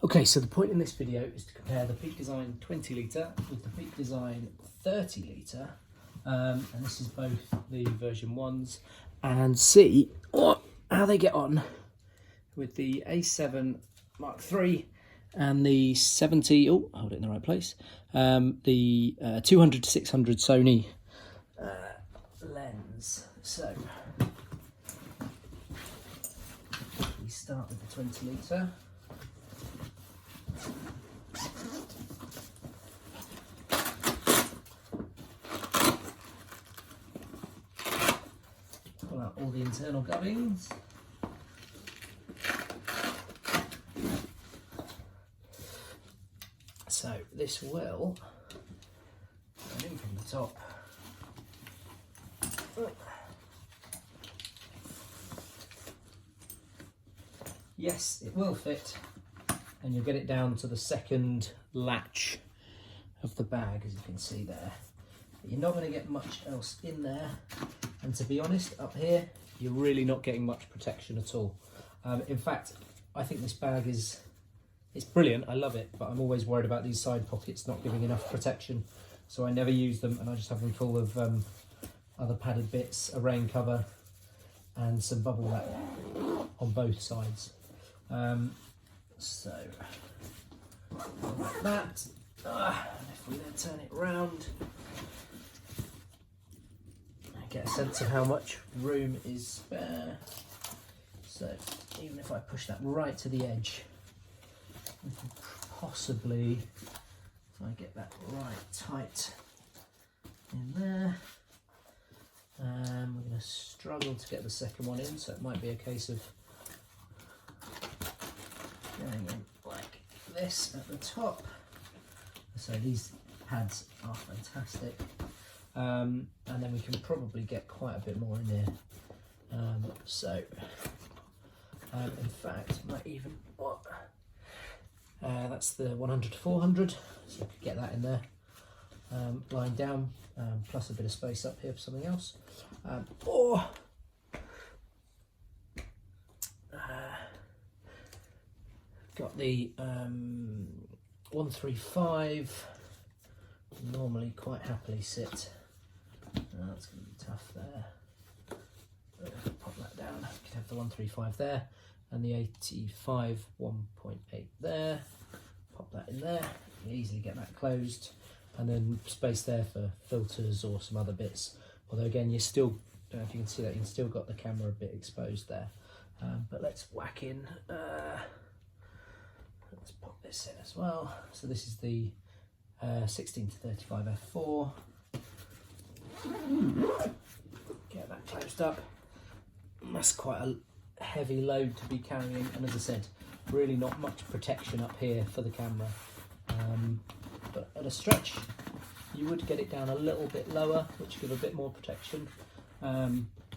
Okay, so the point in this video is to compare the Peak Design 20 litre with the Peak Design 30 litre, and this is both the version 1s, and see how they get on with the A7 Mark III and the 70, oh, hold it in the right place, the 200 to 600 Sony lens. So, we start with the 20 litre. Pull out all the internal gubbins. So this will go in from the top. Yes, it will fit, and you'll get it down to the second latch of the bag, as you can see there. But you're not going to get much else in there, and to be honest, up here you're really not getting much protection at all. In fact, I think this bag it's brilliant, I love it, but I'm always worried about these side pockets not giving enough protection, so I never use them, and I just have them full of other padded bits, a rain cover and some bubble wrap on both sides. So like that, and if we then turn it round, I get a sense of how much room is spare. So even if I push that right to the edge, we can possibly, if I get that right tight in there, we're going to struggle to get the second one in, so it might be a case of going in like this at the top. So these pads are fantastic, and then we can probably get quite a bit more in there. In fact, might even that's the 100 to 400, so I could get that in there, lying down, plus a bit of space up here for something else, or got the 135, normally quite happily sit. That's going to be tough there. Pop that down. You could have the 135 there, and the 85 1.8 there. Pop that in there. You can easily get that closed, and then space there for filters or some other bits. Although again, you still, don't know if you can see that, you can still got the camera a bit exposed there. But let's whack in. Let's pop this in as well. So this is the 16 to 35 f4. Get that closed up. That's quite a heavy load to be carrying, and as I said, really not much protection up here for the camera. But at a stretch, you would get it down a little bit lower, which give a bit more protection. But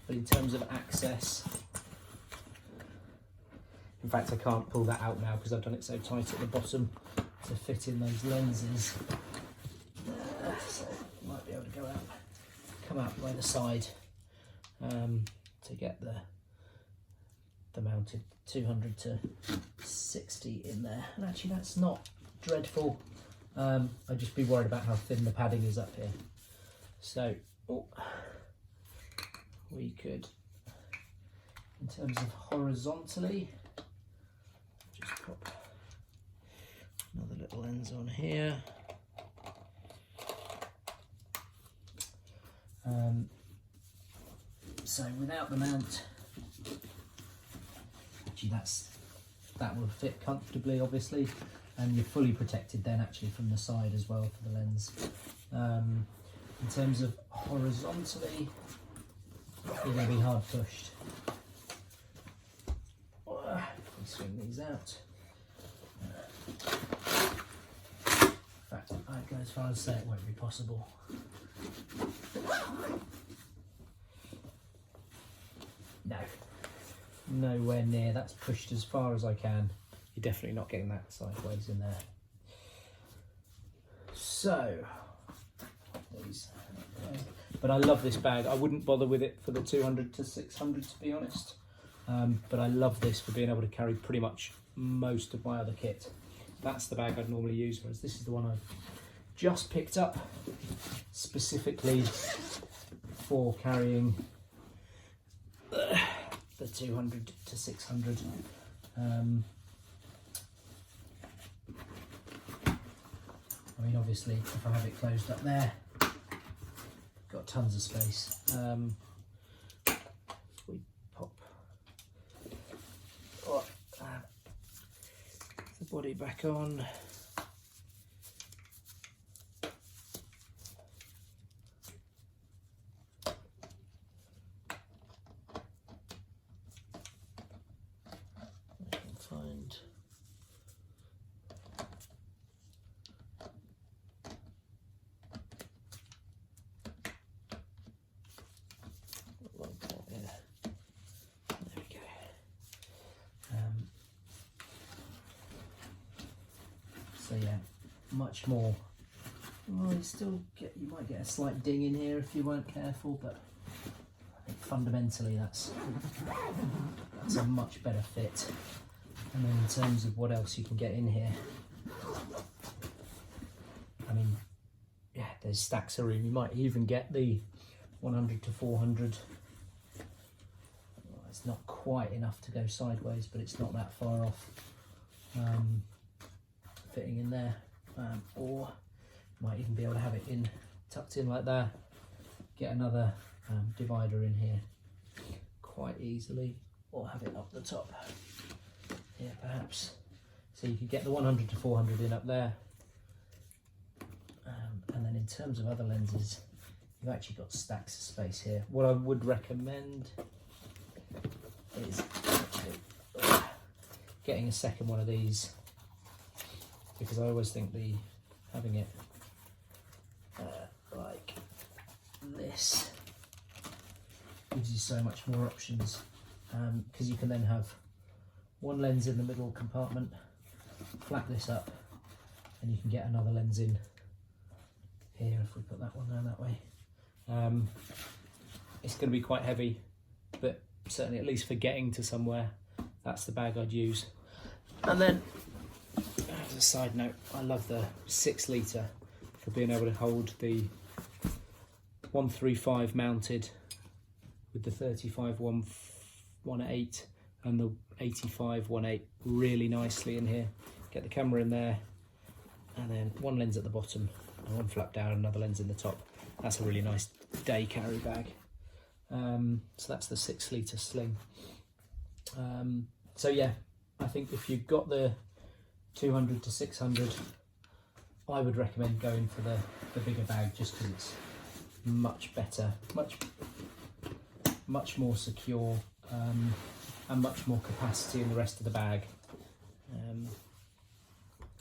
in terms of access, in fact, I can't pull that out now because I've done it so tight at the bottom to fit in those lenses. So you might be able to go out, come out by the side to get the mounted 200 to 60 in there. And actually, that's not dreadful. I'd just be worried about how thin the padding is up here. So we could, in terms of horizontally, just pop another little lens on here. So without the mount, actually that will fit comfortably, obviously, and you're fully protected then actually from the side as well for the lens. In terms of horizontally, you're going to be hard pushed. If we swing these out, in fact, I'd go as far as say it won't be possible. No, nowhere near. That's pushed as far as I can. You're definitely not getting that sideways in there. So, but I love this bag. I wouldn't bother with it for the 200 to 600 to be honest. But I love this for being able to carry pretty much most of my other kit. that's the bag I'd normally use, whereas this is the one I've just picked up specifically for carrying the 200 to 600. I mean, obviously, if I have it closed up there, got tons of space. We pop the body back on. I can find so yeah, much more. Well, you might get a slight ding in here if you weren't careful, but I think fundamentally that's a much better fit. And then in terms of what else you can get in here, I mean, yeah, there's stacks of room. You might even get the 100 to 400. Well, it's not quite enough to go sideways, but it's not that far off. Fitting in there, or might even be able to have it tucked in like that. Get another divider in here quite easily, or have it up the top here perhaps. So you could get the 100 to 400 in up there, and then in terms of other lenses, you've actually got stacks of space here. What I would recommend is getting a second one of these, because I always think having it like this gives you so much more options, because you can then have one lens in the middle compartment, flap this up, and you can get another lens in here if we put that one down that way. It's going to be quite heavy, but certainly at least for getting to somewhere, that's the bag I'd use. And then as a side note, I love the 6 litre for being able to hold the 135 mounted with the 35 1.8 and the 85 1.8 really nicely in here. Get the camera in there, and then one lens at the bottom and one flap down, another lens in the top. That's a really nice day carry bag. So that's the 6 litre sling. So yeah, I think if you've got the 200 to 600, I would recommend going for the bigger bag, just because it's much better, much more secure, and much more capacity in the rest of the bag.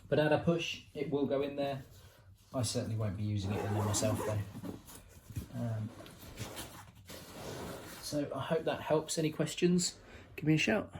But at a push, it will go in there. I certainly won't be using it in there myself though. So I hope that helps. Any questions, give me a shout.